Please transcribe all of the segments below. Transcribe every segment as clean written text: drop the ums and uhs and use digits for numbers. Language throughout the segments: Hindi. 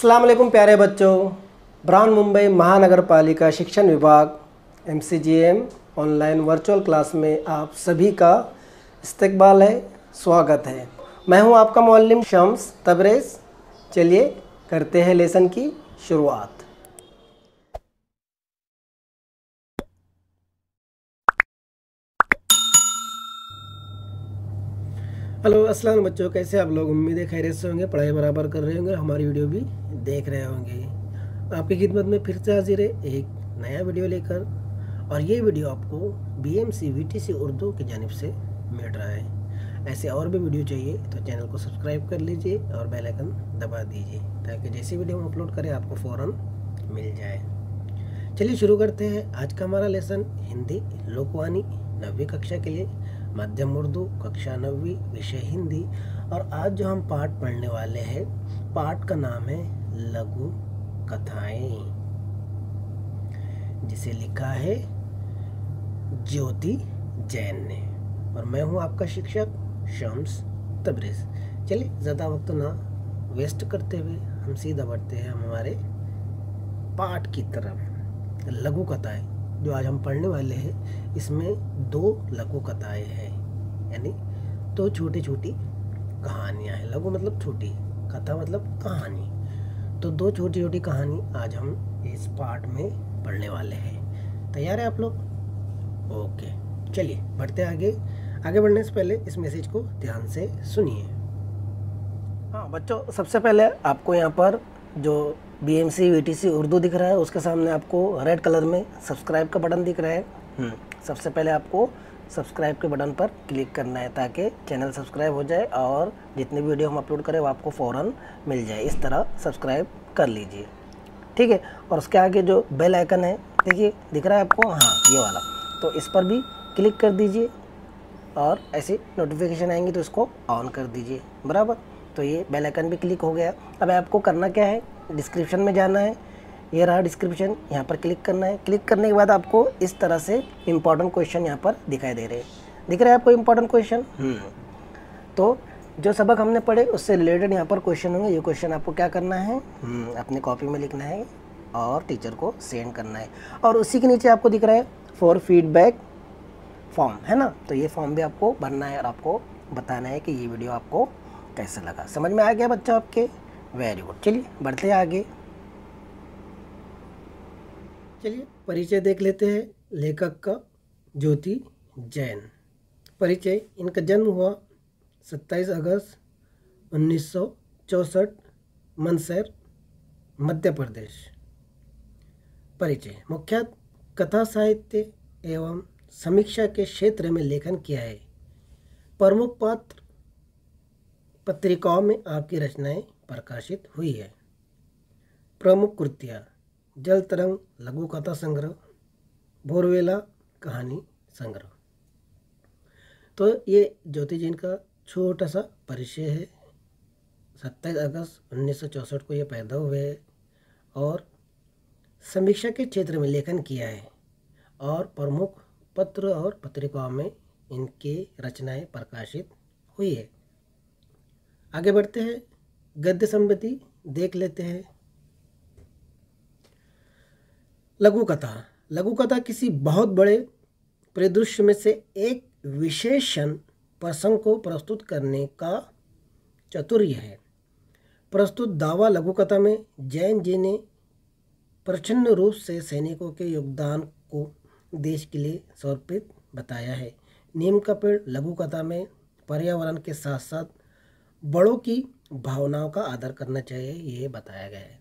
अस्सलाम वालेकुम प्यारे बच्चों। ब्राउन मुंबई महानगर पालिका शिक्षण विभाग MCGM ऑनलाइन वर्चुअल क्लास में आप सभी का इस्तकबाल है, स्वागत है। मैं हूं आपका मुअल्लिम शम्स तबरेज़। चलिए करते हैं लेसन की शुरुआत। हेलो अस्सलाम बच्चों, कैसे आप लोग? उम्मीद है खैरियत से होंगे, पढ़ाई बराबर कर रहे होंगे, हमारी वीडियो भी देख रहे होंगे। आपकी खिदमत में फिर से हाजिर है एक नया वीडियो लेकर, और ये वीडियो आपको BMC VTC उर्दू की जानिब से मिल रहा है। ऐसे और भी वीडियो चाहिए तो चैनल को सब्सक्राइब कर लीजिए और बेल आइकन दबा दीजिए ताकि जैसी वीडियो हम अपलोड करें आपको फ़ौरन मिल जाए। चलिए शुरू करते हैं आज का हमारा लेसन। हिंदी लोकवाणी 9वीं कक्षा के लिए, मध्यम उर्दू कक्षा 9वीं, विषय हिंदी। और आज जो हम पाठ पढ़ने वाले हैं, पाठ का नाम है लघु कथाएं, जिसे लिखा है ज्योति जैन ने, और मैं हूं आपका शिक्षक शम्स तबरेज़। चलिए ज़्यादा वक्त ना वेस्ट करते हुए हम सीधा बढ़ते हैं हमारे पाठ की तरफ। लघु कथाएं जो आज हम पढ़ने वाले हैं, इसमें 2 लघु कथाएं हैं, यानी 2 छोटी छोटी कहानियां हैं। लघु मतलब छोटी, कथा मतलब कहानी। तो 2 छोटी छोटी कहानी आज हम इस पाठ में पढ़ने वाले हैं। तैयार है आप लोग? ओके, चलिए बढ़ते आगे। आगे बढ़ने से पहले इस मैसेज को ध्यान से सुनिए। हाँ बच्चों, सबसे पहले आपको यहाँ पर जो BMC VTC उर्दू दिख रहा है, उसके सामने आपको रेड कलर में सब्सक्राइब का बटन दिख रहा है। सबसे पहले आपको सब्सक्राइब के बटन पर क्लिक करना है ताकि चैनल सब्सक्राइब हो जाए और जितने वीडियो हम अपलोड करें वो आपको फ़ौरन मिल जाए। इस तरह सब्सक्राइब कर लीजिए, ठीक है। और उसके आगे जो बेल आइकन है, देखिए दिख रहा है आपको, हाँ ये वाला, तो इस पर भी क्लिक कर दीजिए और ऐसी नोटिफिकेशन आएंगी तो इसको ऑन कर दीजिए, बराबर। तो ये बेल आइकन भी क्लिक हो गया। अब आपको करना क्या है, डिस्क्रिप्शन में जाना है, ये रहा डिस्क्रिप्शन, यहाँ पर क्लिक करना है। क्लिक करने के बाद आपको इस तरह से इम्पॉर्टेंट क्वेश्चन यहाँ पर दिखाई दे रहे हैं। दिख रहा है आपको इम्पॉर्टेंट क्वेश्चन? तो जो सबक हमने पढ़े उससे रिलेटेड यहाँ पर क्वेश्चन होंगे। ये क्वेश्चन आपको क्या करना है, अपने कॉपी में लिखना है और टीचर को सेंड करना है। और उसी के नीचे आपको दिख रहा है फॉर फीडबैक फॉर्म, है ना। तो ये फॉर्म भी आपको भरना है और आपको बताना है कि ये वीडियो आपको कैसा लगा। समझ में आ गया बच्चों आपके? Very good. चलिए बढ़ते हैं आगे। चलिए परिचय देख लेते हैं लेखक का, ज्योति जैन। परिचय: इनका जन्म हुआ 27 अगस्त 1964, मंदसौर, मध्य प्रदेश। परिचय: मुख्यतः कथा साहित्य एवं समीक्षा के क्षेत्र में लेखन किया है। प्रमुख पात्र पत्रिकाओं में आपकी रचनाएं प्रकाशित हुई है। प्रमुख कृतियाँ: जल तरंग लघु कथा संग्रह, बोरवेला कहानी संग्रह। तो ये ज्योति जैन का छोटा सा परिचय है। 27 अगस्त 1964 को ये पैदा हुए हैं और समीक्षा के क्षेत्र में लेखन किया है और प्रमुख पत्र और पत्रिकाओं में इनकी रचनाएं प्रकाशित हुई है। आगे बढ़ते हैं, गद्य संबंधी देख लेते हैं। लघु कथा: लघु कथा किसी बहुत बड़े परिदृश्य में से एक विशेषण प्रसंग को प्रस्तुत करने का चातुर्य है। प्रस्तुत दावा लघु कथा में जैन जी ने प्रच्छन्न रूप से सैनिकों के योगदान को देश के लिए समर्पित बताया है। नीम का पेड़ लघु कथा में पर्यावरण के साथ साथ बड़ों की भावनाओं का आदर करना चाहिए, ये बताया गया है।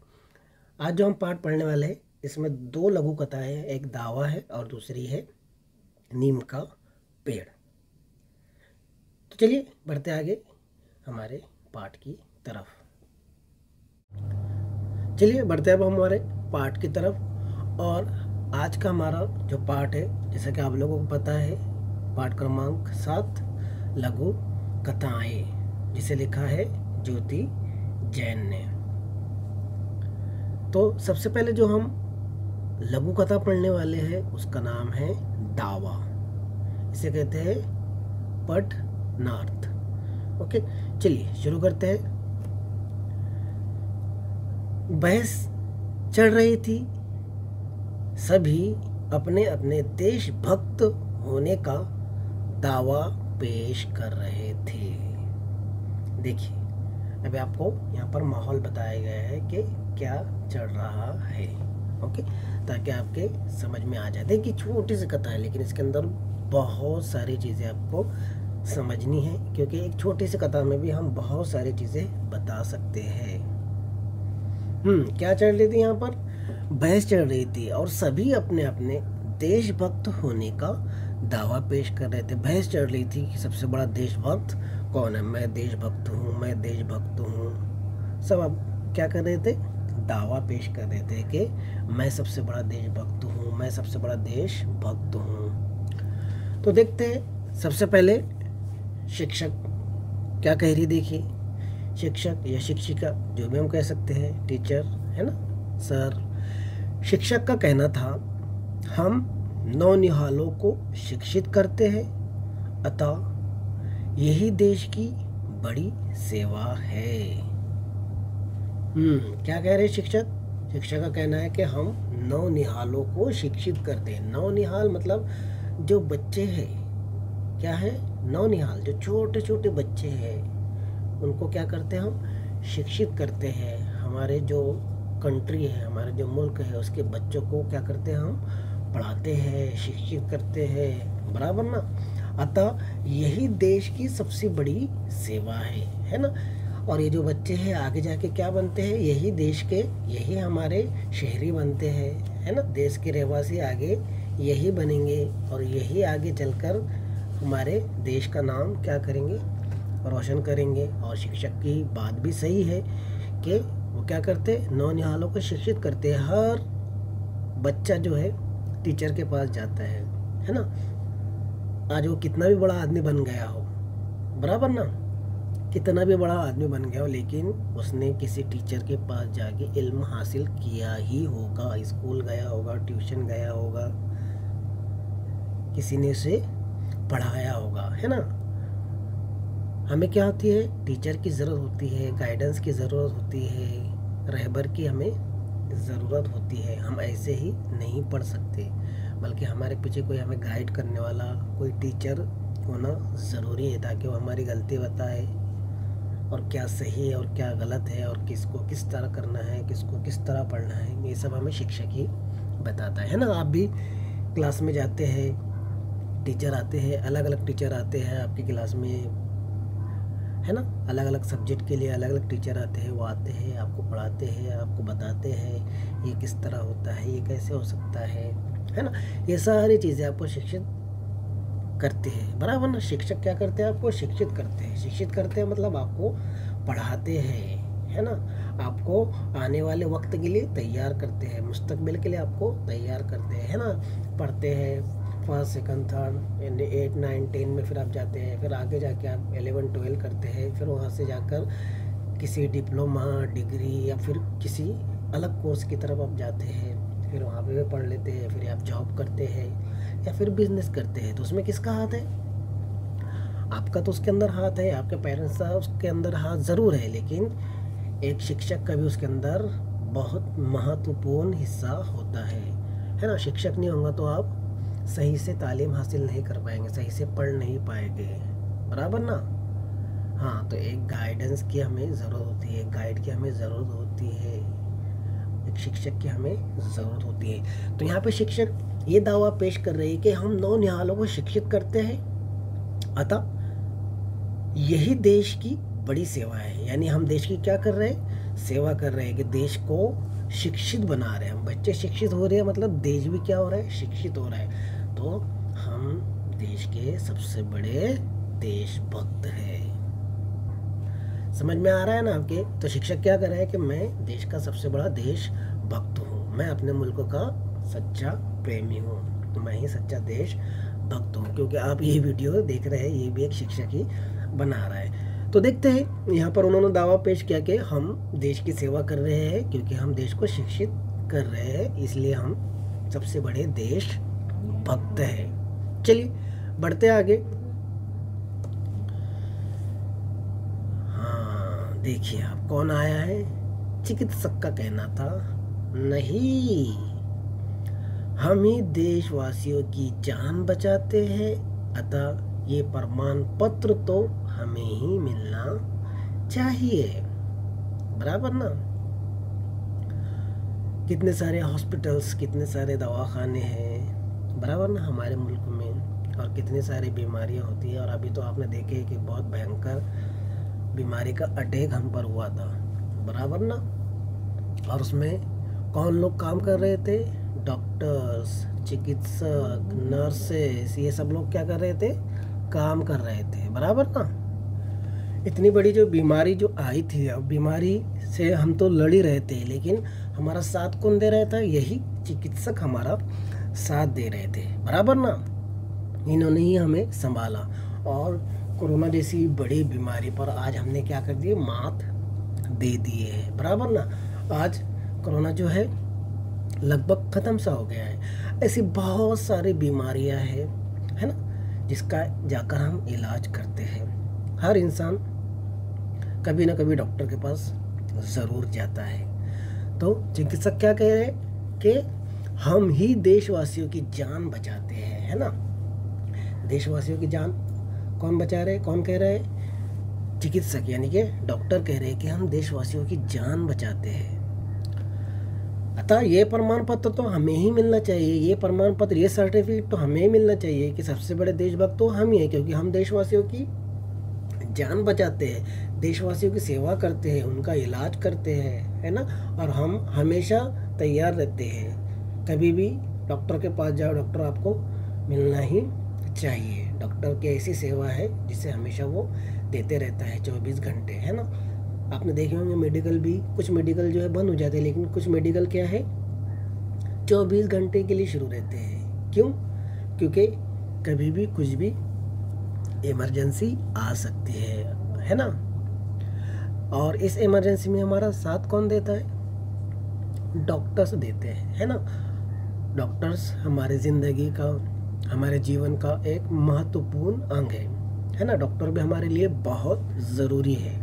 आज जो हम पाठ पढ़ने वाले हैं इसमें 2 लघु कथाएं हैं, एक दावा है और दूसरी है नीम का पेड़। तो चलिए बढ़ते आगे हमारे पाठ की तरफ। चलिए बढ़ते अब हमारे पाठ की तरफ। और आज का हमारा जो पाठ है, जैसा कि आप लोगों को पता है, पाठ क्रमांक 7 लघु कथाएं, जिसे लिखा है ज्योति जैन ने। तो सबसे पहले जो हम लघु कथा पढ़ने वाले हैं उसका नाम है दावा। इसे कहते हैं पठनार्थ। ओके, चलिए शुरू करते हैं। बहस चढ़ रही थी। सभी अपने अपने देशभक्त होने का दावा पेश कर रहे थे। देखिए, अभी आपको यहाँ पर माहौल बताया गया है कि क्या चल रहा है, ओके, ताकि आपके समझ में आ जाए। देखिए, छोटी सी कथा है लेकिन इसके अंदर बहुत सारी चीज़ें आपको समझनी है, क्योंकि एक छोटी सी कथा में भी हम बहुत सारी चीज़ें बता सकते हैं। क्या चल रही थी यहाँ पर? बहस चल रही थी और सभी अपने अपने देशभक्त होने का दावा पेश कर रहे थे। बहस चल रही थी कि सबसे बड़ा देशभक्त कौन है। मैं देशभक्त हूँ, मैं देशभक्त हूँ। सब अब क्या कर रहे थे? दावा पेश कर रहे थे कि मैं सबसे बड़ा देशभक्त हूँ, मैं सबसे बड़ा देशभक्त हूँ। तो देखते हैं, सबसे पहले शिक्षक क्या कह रही। देखिए, शिक्षक या शिक्षिका जो भी हम कह सकते हैं, टीचर है ना, सर। शिक्षक का कहना था, हम नौनिहालों को शिक्षित करते हैं, अतः यही देश की बड़ी सेवा है। क्या कह रहे शिक्षक? शिक्षक का कहना है कि हम नौनिहालों को शिक्षित करते हैं। नौनिहाल मतलब जो बच्चे हैं, क्या है? नौनिहाल, जो छोटे छोटे बच्चे हैं, उनको क्या करते हैं? हम शिक्षित करते हैं। हमारे जो कंट्री है, हमारे जो मुल्क है, उसके बच्चों को क्या करते हैं? हम पढ़ाते हैं, शिक्षित करते हैं, बराबर ना। अतः यही देश की सबसे बड़ी सेवा है ना। और ये जो बच्चे हैं आगे जाके क्या बनते हैं? यही देश के, यही हमारे शहरी बनते हैं, है ना। देश के रहवासी आगे यही बनेंगे और यही आगे चलकर हमारे देश का नाम क्या करेंगे? रोशन करेंगे। और शिक्षक की बात भी सही है कि वो क्या करते? नौनिहालों को शिक्षित करते हैं। हर बच्चा जो है टीचर के पास जाता है ना। आज वो कितना भी बड़ा आदमी बन गया हो, बराबर ना, कितना भी बड़ा आदमी बन गया हो, लेकिन उसने किसी टीचर के पास जाके इल्म हासिल किया ही होगा। स्कूल गया होगा, ट्यूशन गया होगा, किसी ने उसे पढ़ाया होगा, है ना। हमें क्या होती है? टीचर की ज़रूरत होती है, गाइडेंस की ज़रूरत होती है, रहबर की हमें ज़रूरत होती है। हम ऐसे ही नहीं पढ़ सकते, बल्कि हमारे पीछे कोई हमें गाइड करने वाला, कोई टीचर होना ज़रूरी है, ताकि वो हमारी गलती बताए और क्या सही है और क्या गलत है और किसको किस तरह करना है, किसको किस तरह पढ़ना है। ये सब हमें शिक्षक ही बताता है ना। आप भी क्लास में जाते हैं, टीचर आते हैं, अलग अलग टीचर आते हैं आपकी क्लास में, है ना। अलग अलग सब्जेक्ट के लिए अलग अलग टीचर आते हैं। वो आते हैं, आपको पढ़ाते हैं, आपको बताते हैं ये किस तरह होता है, ये कैसे हो सकता है ना। ये सारी चीज़ें आपको शिक्षित करते हैं, बराबर ना। शिक्षक क्या करते हैं? आपको शिक्षित करते हैं। शिक्षित करते हैं मतलब आपको पढ़ाते हैं, है ना। आपको आने वाले वक्त के लिए तैयार करते हैं, मुस्तकबिल के लिए आपको तैयार करते हैं, है ना। पढ़ते हैं फर्स्ट, सेकंड, थर्ड, 8, 9, 10 में फिर आप जाते हैं, फिर आगे जाके आप 11, 12 करते हैं, फिर वहाँ से जाकर किसी डिप्लोमा, डिग्री या फिर किसी अलग कोर्स की तरफ आप जाते हैं, फिर वहाँ पे भी पढ़ लेते हैं, फिर आप जॉब करते हैं या फिर बिजनेस करते हैं। तो उसमें किसका हाथ है? आपका तो उसके अंदर हाथ है, आपके पेरेंट्स का उसके अंदर हाथ ज़रूर है, लेकिन एक शिक्षक का भी उसके अंदर बहुत महत्वपूर्ण हिस्सा होता है ना। शिक्षक नहीं होगा तो आप सही से तालीम हासिल नहीं कर पाएंगे, सही से पढ़ नहीं पाएंगे, बराबर ना। हाँ, तो एक गाइडेंस की हमें ज़रूरत होती है, एक गाइड की हमें ज़रूरत होती है, एक शिक्षक की हमें ज़रूरत होती है। तो यहाँ पे शिक्षक ये दावा पेश कर रहे हैं कि हम नौनिहालों को शिक्षित करते हैं, अतः यही देश की बड़ी सेवा है। यानी हम देश की क्या कर रहे हैं? सेवा कर रहे हैं कि देश को शिक्षित बना रहे हैं। हम बच्चे शिक्षित हो रहे हैं मतलब देश भी क्या हो रहा है? शिक्षित हो रहा है। तो हम देश के सबसे बड़े देशभक्त हैं। समझ में आ रहा है ना आपके? तो शिक्षक क्या कर रहा है कि मैं देश का सबसे बड़ा देशभक्त हूँ, मैं अपने मुल्क का सच्चा प्रेमी हूँ, तो मैं ही सच्चा देशभक्त हूँ। क्योंकि आप ये वीडियो देख रहे हैं, ये भी एक शिक्षक ही बना रहा है। तो देखते हैं, यहाँ पर उन्होंने दावा पेश किया कि हम देश की सेवा कर रहे हैं, क्योंकि हम देश को शिक्षित कर रहे हैं, इसलिए हम सबसे बड़े देशभक्त हैं। चलिए बढ़ते आगे। हाँ, देखिए आप कौन आया है? चिकित्सक का कहना था, नहीं, हम ही देशवासियों की जान बचाते हैं, अतः ये प्रमाण पत्र तो हमें ही मिलना चाहिए। बराबर ना। कितने सारे हॉस्पिटल्स, कितने सारे दवाखाने हैं, बराबर ना, हमारे मुल्क में, और कितनी सारी बीमारियां होती है। और अभी तो आपने देखे कि बहुत भयंकर बीमारी का अटैक हम पर हुआ था, बराबर ना। और उसमें कौन लोग काम कर रहे थे? डॉक्टर्स, चिकित्सक, नर्सेस, ये सब लोग क्या कर रहे थे? काम कर रहे थे, बराबर ना। इतनी बड़ी जो बीमारी जो आई थी, अब बीमारी से हम तो लड़ ही रहे थे, लेकिन हमारा साथ कौन दे रहा था? यही चिकित्सक हमारा साथ दे रहे थे, बराबर ना। इन्होंने ही हमें संभाला। और कोरोना जैसी बड़ी बीमारी पर आज हमने क्या कर दिए? मात दे दिए है, बराबर ना। आज कोरोना जो है लगभग ख़त्म सा हो गया है। ऐसी बहुत सारी बीमारियां हैं, है ना, जिसका जाकर हम इलाज करते हैं। हर इंसान कभी ना कभी डॉक्टर के पास ज़रूर जाता है। तो चिकित्सक क्या कह रहे हैं कि हम ही देशवासियों की जान बचाते हैं, है ना। देशवासियों की जान कौन बचा रहे? कौन कह रहे हैं? चिकित्सक, यानी कि डॉक्टर कह रहे हैं कि हम देशवासियों की जान बचाते हैं, अतः ये प्रमाण पत्र तो हमें ही मिलना चाहिए। ये प्रमाण पत्र, ये सर्टिफिकेट तो हमें ही मिलना चाहिए कि सबसे बड़े देशभक्त तो हम ही हैं, क्योंकि हम देशवासियों की जान बचाते हैं, देशवासियों की सेवा करते हैं, उनका इलाज करते हैं, है ना। और हम हमेशा तैयार रहते हैं, कभी भी डॉक्टर के पास जाओ, डॉक्टर आपको मिलना ही चाहिए। डॉक्टर की ऐसी सेवा है जिसे हमेशा वो देते रहता है 24 घंटे, है ना। आपने देखे होंगे मेडिकल भी, कुछ मेडिकल जो है बंद हो जाते हैं, लेकिन कुछ मेडिकल क्या है 24 घंटे के लिए शुरू रहते हैं। क्यों? क्योंकि कभी भी कुछ भी इमरजेंसी आ सकती है ना। और इस इमरजेंसी में हमारा साथ कौन देता है? डॉक्टर्स देते हैं, है ना। डॉक्टर्स हमारी ज़िंदगी का, हमारे जीवन का एक महत्वपूर्ण अंग है ना। डॉक्टर भी हमारे लिए बहुत ज़रूरी है।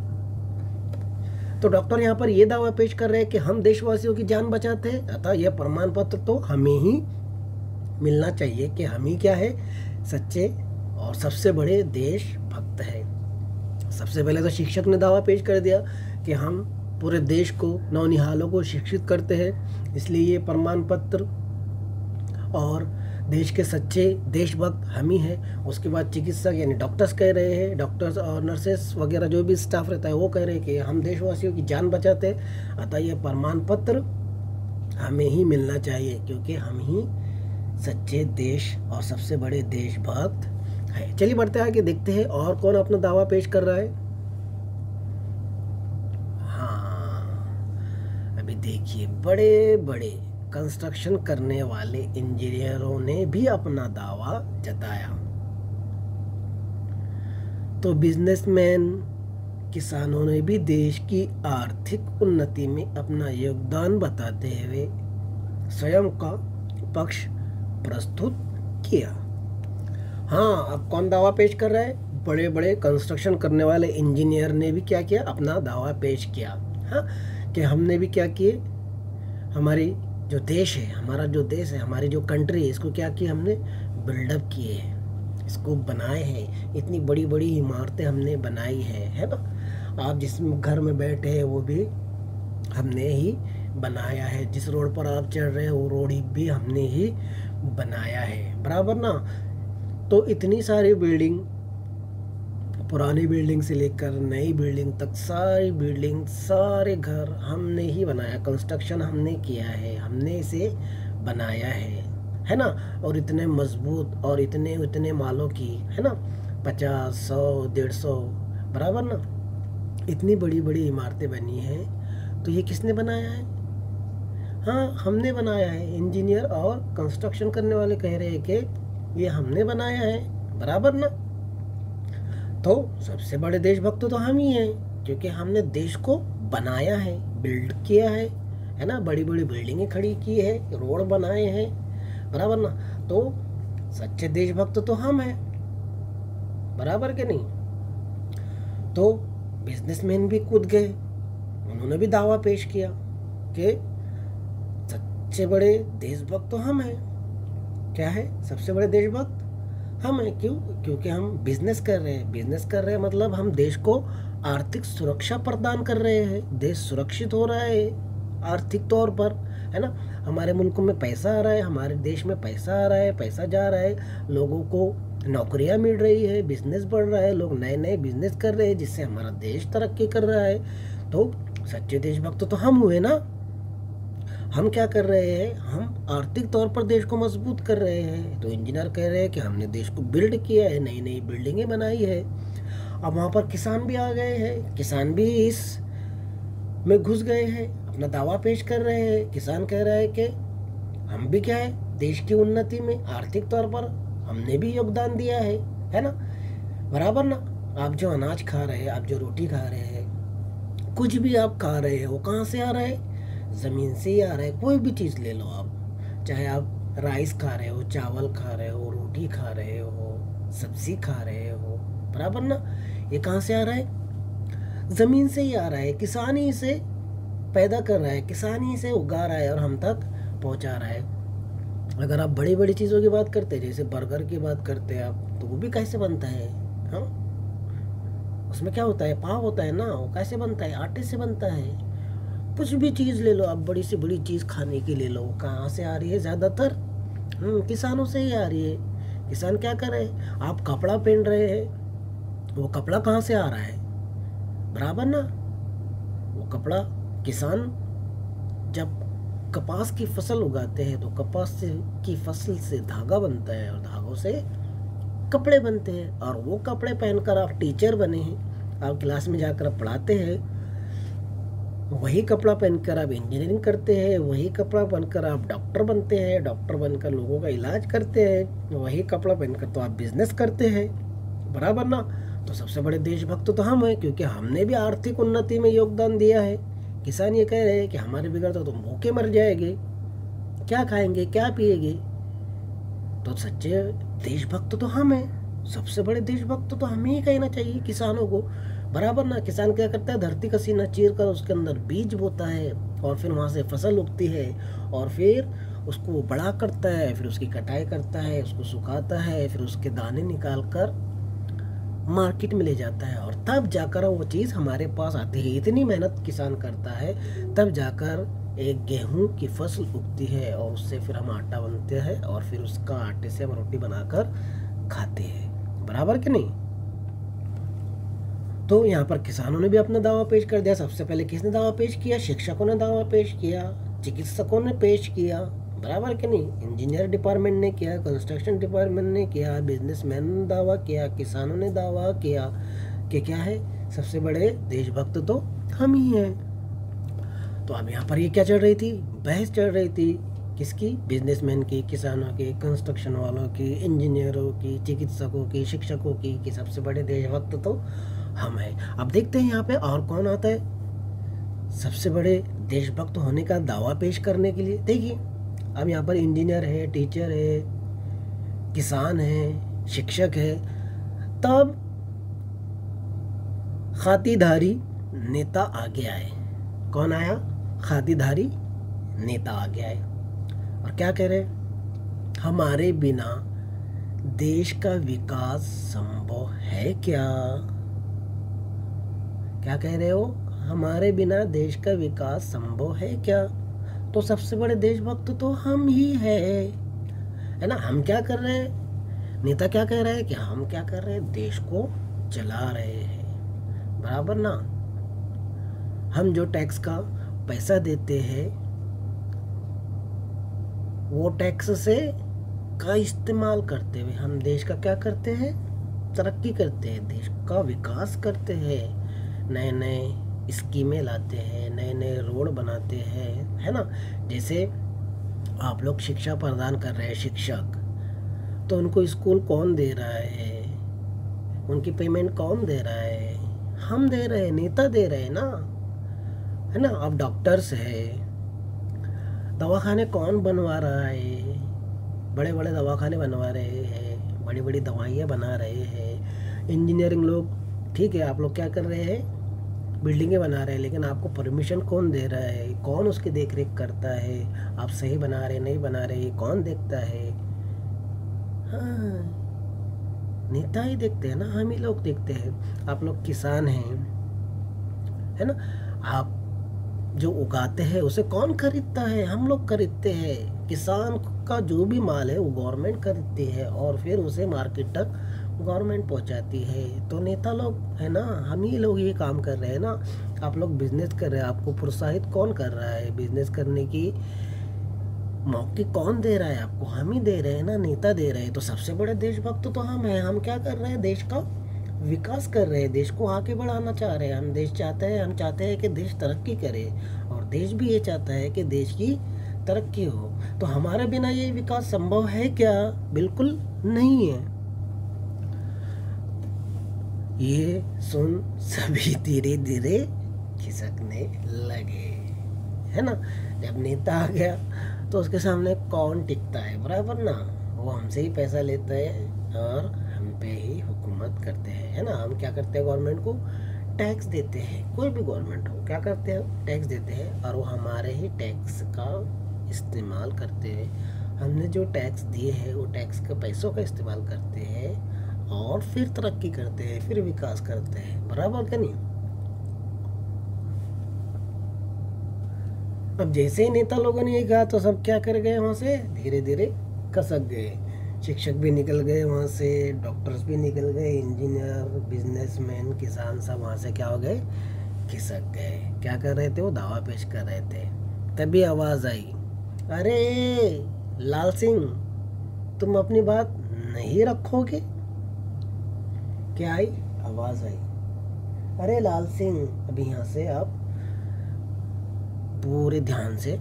तो डॉक्टर यहाँ पर ये दावा पेश कर रहे हैं कि हम देशवासियों की जान बचाते हैं, अतः यह प्रमाण पत्र तो हमें ही मिलना चाहिए कि हम ही क्या है? सच्चे और सबसे बड़े देशभक्त हैं। सबसे पहले तो शिक्षक ने दावा पेश कर दिया कि हम पूरे देश को, नौनिहालों को शिक्षित करते हैं, इसलिए ये प्रमाण पत्र और देश के सच्चे देशभक्त हम ही हैं। उसके बाद चिकित्सक यानी डॉक्टर्स कह रहे हैं, डॉक्टर्स और नर्सेस वगैरह जो भी स्टाफ रहता है वो कह रहे हैं कि हम देशवासियों की जान बचाते हैं, अतः ये प्रमाण पत्र हमें ही मिलना चाहिए, क्योंकि हम ही सच्चे देश और सबसे बड़े देशभक्त हैं। चलिए बढ़ते आगे देखते हैं और कौन अपना दावा पेश कर रहा है। हाँ, अभी देखिए बड़े बड़े कंस्ट्रक्शन करने वाले इंजीनियरों ने भी अपना दावा जताया। तो बिजनेसमैन, किसानों ने भी देश की आर्थिक उन्नति में अपना योगदान बताते हुए स्वयं का पक्ष प्रस्तुत किया। हाँ, अब कौन दावा पेश कर रहा है? बड़े बड़े कंस्ट्रक्शन करने वाले इंजीनियर ने भी क्या किया? अपना दावा पेश किया। हाँ, कि हमने भी क्या किए? हमारी जो देश है, हमारा जो देश है, हमारी जो कंट्री है, इसको क्या किया? हमने बिल्डअप किए हैं, इसको बनाए हैं, इतनी बड़ी बड़ी इमारतें हमने बनाई है ना। आप जिस घर में बैठे हैं वो भी हमने ही बनाया है, जिस रोड पर आप चल रहे हैं वो रोड भी हमने ही बनाया है, बराबर ना। तो इतनी सारी बिल्डिंग, पुरानी बिल्डिंग से लेकर नई बिल्डिंग तक, सारी बिल्डिंग, सारे घर हमने ही बनाया, कंस्ट्रक्शन हमने किया है, हमने इसे बनाया है ना। और इतने मजबूत और इतने मालों की, है ना, 50, 100, 150, बराबर ना, इतनी बड़ी बड़ी इमारतें बनी हैं। तो ये किसने बनाया है? हाँ, हमने बनाया है। इंजीनियर और कंस्ट्रक्शन करने वाले कह रहे हैं कि ये हमने बनाया है, बराबर ना। तो सबसे बड़े देशभक्त तो हम ही हैं, क्योंकि हमने देश को बनाया है, बिल्ड किया है ना। बड़ी बड़ी बिल्डिंगें खड़ी की है, रोड बनाए हैं, बराबर ना। तो सच्चे देशभक्त तो हम हैं, बराबर के नहीं। तो बिजनेसमैन भी कूद गए, उन्होंने भी दावा पेश किया कि सबसे बड़े देशभक्त तो हम हैं। क्या है सबसे बड़े देशभक्त? हम हैं। क्यों? क्योंकि हम बिजनेस कर रहे हैं। बिजनेस कर रहे हैं मतलब हम देश को आर्थिक सुरक्षा प्रदान कर रहे हैं। देश सुरक्षित हो रहा है आर्थिक तौर पर, है ना। हमारे मुल्क में पैसा आ रहा है, हमारे देश में पैसा आ रहा है, पैसा जा रहा है, लोगों को नौकरियां मिल रही है, बिजनेस बढ़ रहा है, लोग नए नए बिजनेस कर रहे हैं, जिससे हमारा देश तरक्की कर रहा है। तो सच्चे देशभक्त तो हम हुए ना। हम क्या कर रहे हैं? हम आर्थिक तौर पर देश को मजबूत कर रहे हैं। तो इंजीनियर कह रहे हैं कि हमने देश को बिल्ड किया है, नई नई बिल्डिंगें बनाई है। अब वहाँ पर किसान भी आ गए हैं, किसान भी इस में घुस गए हैं, अपना दावा पेश कर रहे हैं। किसान कह रहा है कि हम भी क्या है, देश की उन्नति में आर्थिक तौर पर हमने भी योगदान दिया है ना। बराबर ना। आप जो अनाज खा रहे हैं, आप जो रोटी खा रहे हैं, कुछ भी आप खा रहे हैं, वो कहाँ से आ रहा है? ज़मीन से ही आ रहा है। कोई भी चीज़ ले लो आप, चाहे आप राइस खा रहे हो, चावल खा रहे हो, रोटी खा रहे हो, सब्जी खा रहे हो, बराबर ना। ये कहाँ से आ रहा है? ज़मीन से ही आ रहा है। किसान ही इसे पैदा कर रहा है, किसान ही इसे उगा रहा है और हम तक पहुँचा रहा है। अगर आप बड़ी बड़ी चीज़ों की बात करते हैं, जैसे बर्गर की बात करते हैं आप, तो वो भी कैसे बनता है? हाँ, उसमें क्या होता है? पाव होता है ना। वो कैसे बनता है? आटे से बनता है। कुछ भी चीज़ ले लो आप, बड़ी से बड़ी चीज़ खाने की ले लो, कहाँ से आ रही है? ज़्यादातर किसानों से ही आ रही है। किसान क्या कर रहे हैं? आप कपड़ा पहन रहे हैं, वो कपड़ा कहाँ से आ रहा है? बराबर ना। वो कपड़ा किसान जब कपास की फसल उगाते हैं तो कपास की फसल से धागा बनता है और धागों से कपड़े बनते हैं, और वो कपड़े पहनकर आप टीचर बने हैं, आप क्लास में जाकर आप पढ़ाते हैं। वही कपड़ा पहनकर आप इंजीनियरिंग करते हैं, वही कपड़ा पहनकर आप डॉक्टर बनते हैं, डॉक्टर बनकर लोगों का इलाज करते हैं, वही कपड़ा पहनकर तो आप बिजनेस करते हैं। बराबर ना। तो सबसे बड़े देशभक्त तो हम हैं, क्योंकि हमने भी आर्थिक उन्नति में योगदान दिया है। किसान ये कह रहे हैं कि हमारे बिगड़ तो तुम भूखे मर जाएंगे, क्या खाएंगे, क्या पिएंगे। तो सच्चे देशभक्त तो हम हैं। सबसे बड़े देशभक्त तो हमें ही कहना चाहिए किसानों को। बराबर ना। किसान क्या करता है? धरती का सीना चीर कर उसके अंदर बीज बोता है, और फिर वहाँ से फसल उगती है, और फिर उसको वो बड़ा करता है, फिर उसकी कटाई करता है, उसको सुखाता है, फिर उसके दाने निकाल कर मार्केट में ले जाता है, और तब जाकर वो चीज़ हमारे पास आती है। इतनी मेहनत किसान करता है, तब जाकर एक गेहूं की फसल उगती है, और उससे फिर हम आटा बनते हैं, और फिर उसका आटे से हम रोटी बनाकर खाते हैं। बराबर कि नहीं? तो यहाँ पर किसानों ने भी अपना दावा पेश कर दिया। सबसे पहले किसने दावा पेश किया? शिक्षकों ने दावा पेश किया, चिकित्सकों ने पेश किया। बराबर कि नहीं? इंजीनियर डिपार्टमेंट ने किया, कंस्ट्रक्शन डिपार्टमेंट ने किया, बिजनेसमैन ने दावा किया, किसानों ने दावा किया कि क्या है, सबसे बड़े देशभक्त तो हम ही हैं। तो अब यहाँ पर ये क्या चल रही थी? बहस चल रही थी। किसकी? बिजनेसमैन की, किसानों की, कंस्ट्रक्शन वालों की, इंजीनियरों की, चिकित्सकों की, शिक्षकों की, कि सबसे बड़े देशभक्त तो हम हैं। अब देखते हैं यहाँ पे और कौन आता है सबसे बड़े देशभक्त होने का दावा पेश करने के लिए। देखिए, अब यहाँ पर इंजीनियर है, टीचर है, किसान है, शिक्षक है, तब खातिरदारी नेता आ गया है। कौन आया? खातिरदारी नेता आ गया है, और क्या कह रहे हैं? हमारे बिना देश का विकास संभव है क्या? क्या कह रहे हो? हमारे बिना देश का विकास संभव है क्या? तो सबसे बड़े देशभक्त तो हम ही है ना। हम क्या कर रहे हैं? नेता क्या कह रहे हैं कि हम क्या कर रहे हैं? देश को चला रहे हैं। बराबर ना। हम जो टैक्स का पैसा देते हैं, वो टैक्स से का इस्तेमाल करते हुए हम देश का क्या करते हैं? तरक्की करते हैं, देश का विकास करते हैं, नए नए स्कीमें लाते हैं, नए नए रोड बनाते हैं, है ना। जैसे आप लोग शिक्षा प्रदान कर रहे हैं, शिक्षक, तो उनको स्कूल कौन दे रहा है? उनकी पेमेंट कौन दे रहा है? हम दे रहे हैं, नेता दे रहे हैं ना, है ना। अब डॉक्टर्स है, दवाखाने कौन बनवा रहा है? बड़े बड़े दवाखाने बनवा रहे हैं, बड़ी बड़ी दवाइयाँ बना रहे हैं। इंजीनियरिंग लोग, ठीक है, आप लोग क्या कर रहे हैं? बिल्डिंगें बना रहे हैं, लेकिन आपको परमिशन कौन दे रहा है, कौन उसकी देख रेख करता है, आप सही बना रहे नहीं बना रहे ये कौन देखता है? हाँ, नेता ही देखते हैं ना, हम ही लोग देखते हैं। आप लोग किसान हैं, है ना, आप जो उगाते हैं उसे कौन खरीदता है? हम लोग खरीदते हैं। किसान का जो भी माल है वो गवर्नमेंट खरीदती है और फिर उसे मार्केट तक गवर्नमेंट पहुंचाती है। तो नेता लोग है ना, हम ही लोग ये काम कर रहे हैं ना। आप लोग बिजनेस कर रहे हैं, आपको प्रोत्साहित कौन कर रहा है? बिजनेस करने की मौके कौन दे रहा है आपको? हम ही दे रहे हैं ना, नेता दे रहे हैं। तो सबसे बड़े देशभक्त तो हम हैं। हम क्या कर रहे हैं? देश का विकास कर रहे हैं, देश को आगे बढ़ाना चाह रहे हैं। हम चाहते हैं कि देश तरक्की करे, और देश भी ये चाहता है कि देश की तरक्की हो। तो हमारे बिना ये विकास संभव है क्या? बिल्कुल नहीं है। ये सुन सभी धीरे धीरे खिसकने लगे, है ना। जब नेता आ गया तो उसके सामने कौन टिकता है? बराबर ना, वो हमसे ही पैसा लेता है और हम पे ही हुकूमत करते हैं, है ना। हम क्या करते हैं? गवर्नमेंट को टैक्स देते हैं। कोई भी गवर्नमेंट हो, क्या करते हैं? टैक्स देते हैं, और वो हमारे ही टैक्स का इस्तेमाल करते हैं। हमने जो टैक्स दिए हैं वो टैक्स के पैसों का इस्तेमाल करते हैं और फिर तरक्की करते हैं, फिर विकास करते हैं। बराबर का नहीं? अब जैसे ही नेता लोगों ने ये कहा तो सब क्या कर गए? वहाँ से धीरे धीरे खसक गए। शिक्षक भी निकल गए वहाँ से, डॉक्टर्स भी निकल गए, इंजीनियर, बिजनेसमैन, किसान सब वहाँ से क्या हो गए? खिसक गए। क्या कर रहे थे? वो दावा पेश कर रहे थे। तभी आवाज़ आई, अरे लाल सिंह, तुम अपनी बात नहीं रखोगे? क्या आई? आवाज़ आई, अरे लाल सिंह। अभी यहाँ से आप पूरे ध्यान से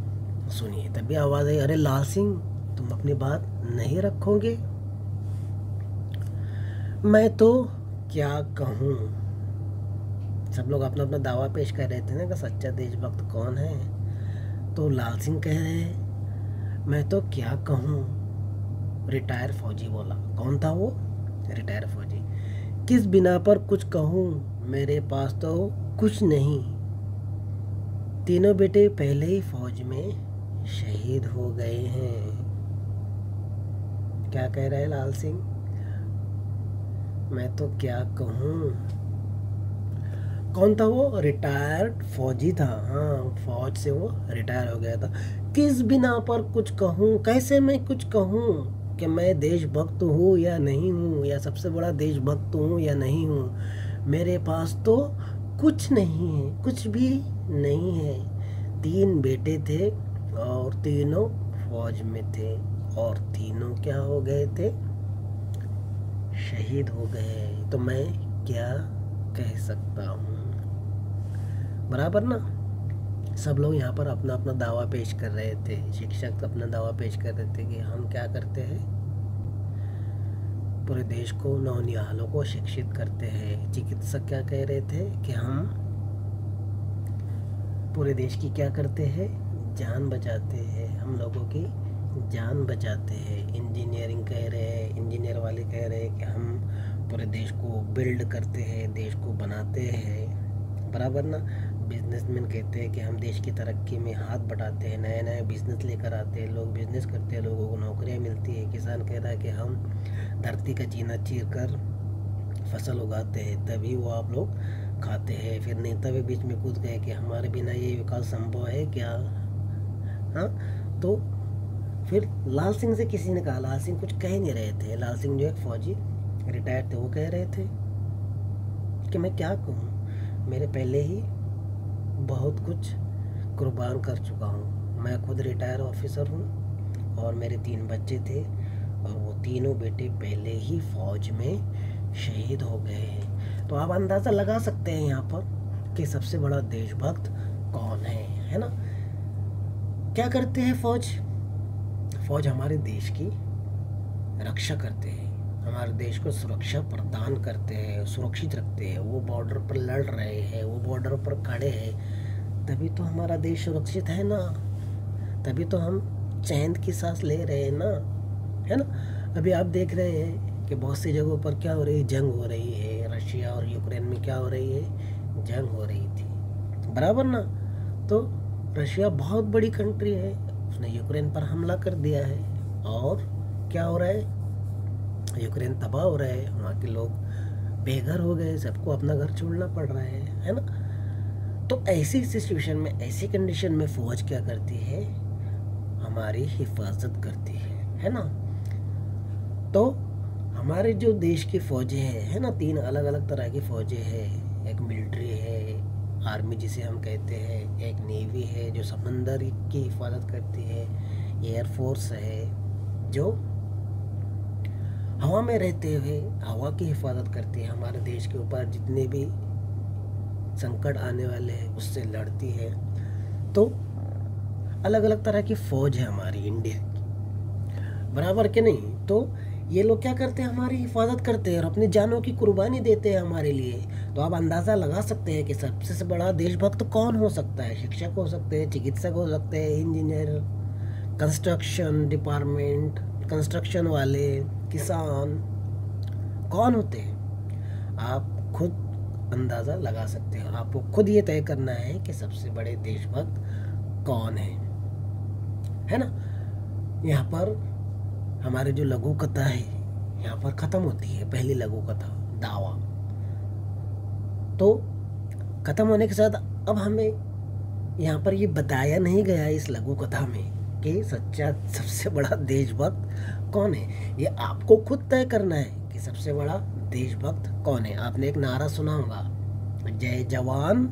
सुनिए। तभी आवाज़ आई, अरे लाल सिंह, तुम अपनी बात नहीं रखोगे? मैं तो क्या कहूँ। सब लोग अपना अपना दावा पेश कर रहे थे ना कि सच्चा देशभक्त कौन है। तो लाल सिंह कह रहे हैं, मैं तो क्या कहूँ। रिटायर फौजी बोला। कौन था वो? रिटायर फौजी। किस बिना पर कुछ कहूँ, मेरे पास तो कुछ नहीं। तीनों बेटे पहले ही फौज में शहीद हो गए हैं। क्या कह रहे हैं लाल सिंह? मैं तो क्या कहूँ। कौन था वो? रिटायर्ड फौजी था। हाँ, फौज से वो रिटायर हो गया था। किस बिना पर कुछ कहूँ, कैसे मैं कुछ कहूँ कि मैं देशभक्त हूँ या नहीं हूँ, या सबसे बड़ा देशभक्त हूँ या नहीं हूँ। मेरे पास तो कुछ नहीं है, कुछ भी नहीं है। 3 बेटे थे और तीनों फौज में थे, और तीनों क्या हो गए थे? शहीद हो गए। तो मैं क्या कह सकता हूँ? बराबर ना। सब लोग यहाँ पर अपना अपना दावा पेश कर रहे थे। शिक्षक अपना दावा पेश कर रहे थे कि हम क्या करते हैं? पूरे देश को, नौनिहालों को शिक्षित करते हैं। चिकित्सक क्या कह रहे थे कि हम पूरे देश की क्या करते हैं? जान बचाते हैं, हम लोगों की जान बचाते हैं। इंजीनियरिंग कह रहे हैं, इंजीनियर वाले कह रहे हैं कि हम पूरे देश को बिल्ड करते हैं, देश को बनाते हैं। बराबर ना। बिजनेसमैन कहते हैं कि हम देश की तरक्की में हाथ बढ़ाते हैं, नए नए बिजनेस लेकर आते हैं, लोग बिजनेस करते हैं, लोगों को नौकरियां मिलती है। किसान कह रहा है कि हम धरती का चीना चीर कर फसल उगाते हैं, तभी वो आप लोग खाते हैं। फिर नेता भी बीच में कूद गए कि हमारे बिना ये विकास संभव है क्या? हाँ, तो फिर लाल सिंह से किसी ने कहा, लाल सिंह कुछ कह नहीं रहे थे। लाल सिंह जो एक फौजी रिटायर्ड थे, वो कह रहे थे कि मैं क्या कहूँ, मेरे पहले ही बहुत कुछ कुर्बान कर चुका हूँ। मैं खुद रिटायर ऑफिसर हूँ और मेरे 3 बच्चे थे, और वो तीनों बेटे पहले ही फौज में शहीद हो गए हैं। तो आप अंदाज़ा लगा सकते हैं यहाँ पर कि सबसे बड़ा देशभक्त कौन है ना। क्या करते हैं फौज? फौज हमारे देश की रक्षा करते हैं, हमारे देश को सुरक्षा प्रदान करते हैं, सुरक्षित रखते हैं। वो बॉर्डर पर लड़ रहे हैं, वो बॉर्डर पर खड़े हैं, तभी तो हमारा देश सुरक्षित है ना, तभी तो हम चैन की सांस ले रहे हैं ना, है ना। अभी आप देख रहे हैं कि बहुत सी जगहों पर क्या हो रही है? जंग हो रही है। रशिया और यूक्रेन में क्या हो रही है? जंग हो रही थी। बराबर ना। तो रशिया बहुत बड़ी कंट्री है, उसने यूक्रेन पर हमला कर दिया है और क्या हो रहा है, यूक्रेन तबाह हो रहा है, वहाँ के लोग बेघर हो गए, सबको अपना घर छोड़ना पड़ रहा है ना। तो ऐसी सिचुएशन में, ऐसी कंडीशन में फौज क्या करती है, हमारी हिफाजत करती है ना। तो हमारे जो देश की फौजें हैं, है ना, 3 अलग अलग तरह की फौजें हैं। एक मिलिट्री है, आर्मी जिसे हम कहते हैं, एक नेवी है जो समंदर की हिफाजत करती है, एयरफोर्स है जो हवा में रहते हुए हवा की हिफाजत करती है, हमारे देश के ऊपर जितने भी संकट आने वाले हैं उससे लड़ती है। तो अलग अलग तरह की फौज है हमारी इंडिया की, बराबर के नहीं। तो ये लोग क्या करते हैं, हमारी हिफाजत करते हैं और अपनी जानों की कुर्बानी देते हैं हमारे लिए। तो आप अंदाज़ा लगा सकते हैं कि सबसे बड़ा देशभक्त कौन हो सकता है। शिक्षक हो सकते हैं, चिकित्सक हो सकते हैं, इंजीनियर, कंस्ट्रक्शन डिपार्टमेंट, कंस्ट्रक्शन वाले, किसान, कौन होते हैं। आप खुद अंदाज़ा लगा सकते हो। आपको खुद ये तय करना है कि सबसे बड़े देशभक्त कौन है ना। यहाँ पर हमारे जो लघु कथा है यहाँ पर ख़त्म होती है। पहली लघु कथा दावा तो ख़त्म होने के साथ अब हमें यहाँ पर ये बताया नहीं गया इस लघु कथा में कि सच्चा सबसे बड़ा देशभक्त कौन है। ये आपको खुद तय करना है कि सबसे बड़ा देशभक्त कौन है। आपने एक नारा सुना होगा, जय जवान,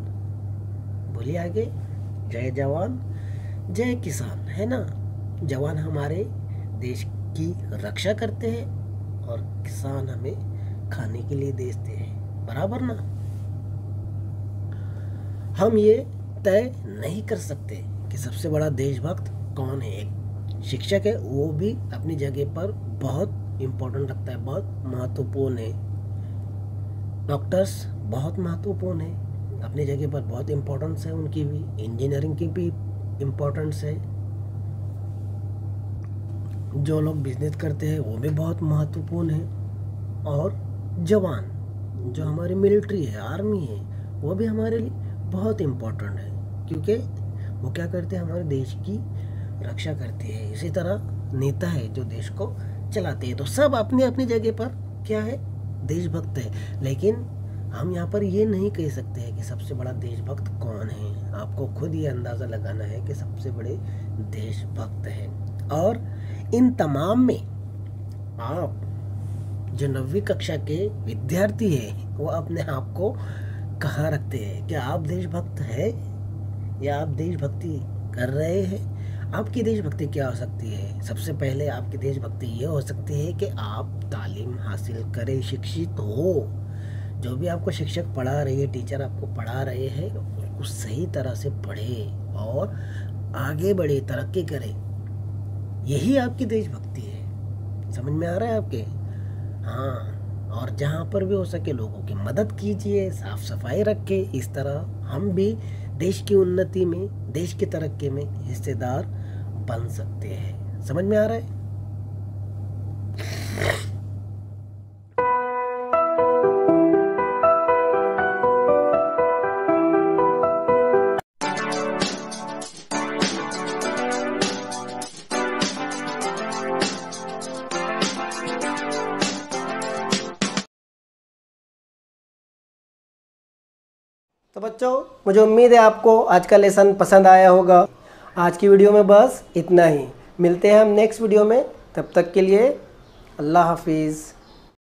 बोलिए आगे, जय जवान जय किसान, है ना। जवान हमारे देश की रक्षा करते हैं और किसान हमें खाने के लिए देते हैं, बराबर ना। हम ये तय नहीं कर सकते कि सबसे बड़ा देशभक्त कौन है। एक शिक्षक है, वो भी अपनी जगह पर बहुत इम्पोर्टेंट रखता है, बहुत महत्वपूर्ण है। डॉक्टर्स बहुत महत्वपूर्ण है, अपनी जगह पर बहुत इम्पोर्टेंस है उनकी भी। इंजीनियरिंग की भी इम्पोर्टेंस है। जो लोग बिजनेस करते हैं वो भी बहुत महत्वपूर्ण है। और जवान जो हमारी मिलिट्री है, आर्मी है, वो भी हमारे लिए बहुत इम्पोर्टेंट है, क्योंकि वो क्या करते हैं, हमारे देश की रक्षा करती है। इसी तरह नेता है जो देश को चलाते हैं। तो सब अपनी अपनी जगह पर क्या है, देशभक्त है। लेकिन हम यहाँ पर ये नहीं कह सकते हैं कि सबसे बड़ा देशभक्त कौन है। आपको खुद ये अंदाज़ा लगाना है कि सबसे बड़े देशभक्त हैं। और इन तमाम में आप जो 9वीं कक्षा के विद्यार्थी हैं वो अपने आप को कहाँ रखते हैं। क्या आप देशभक्त हैं या आप देशभक्ति कर रहे हैं। आपकी देशभक्ति क्या हो सकती है। सबसे पहले आपकी देशभक्ति ये हो सकती है कि आप तालीम हासिल करें, शिक्षित हो। जो भी आपको शिक्षक पढ़ा रही है, टीचर आपको पढ़ा रहे हैं, उसको सही तरह से पढ़े और आगे बढ़े, तरक्की करें। यही आपकी देशभक्ति है। समझ में आ रहा है आपके। हाँ, और जहाँ पर भी हो सके लोगों की मदद कीजिए, साफ सफाई रखें। इस तरह हम भी देश की उन्नति में, देश की तरक्की में हिस्सेदार बन सकते हैं। समझ में आ रहा है। तो बच्चों, मुझे उम्मीद है आपको आज का लेसन पसंद आया होगा। आज की वीडियो में बस इतना ही। मिलते हैं हम नेक्स्ट वीडियो में। तब तक के लिए अल्लाह हाफिज़।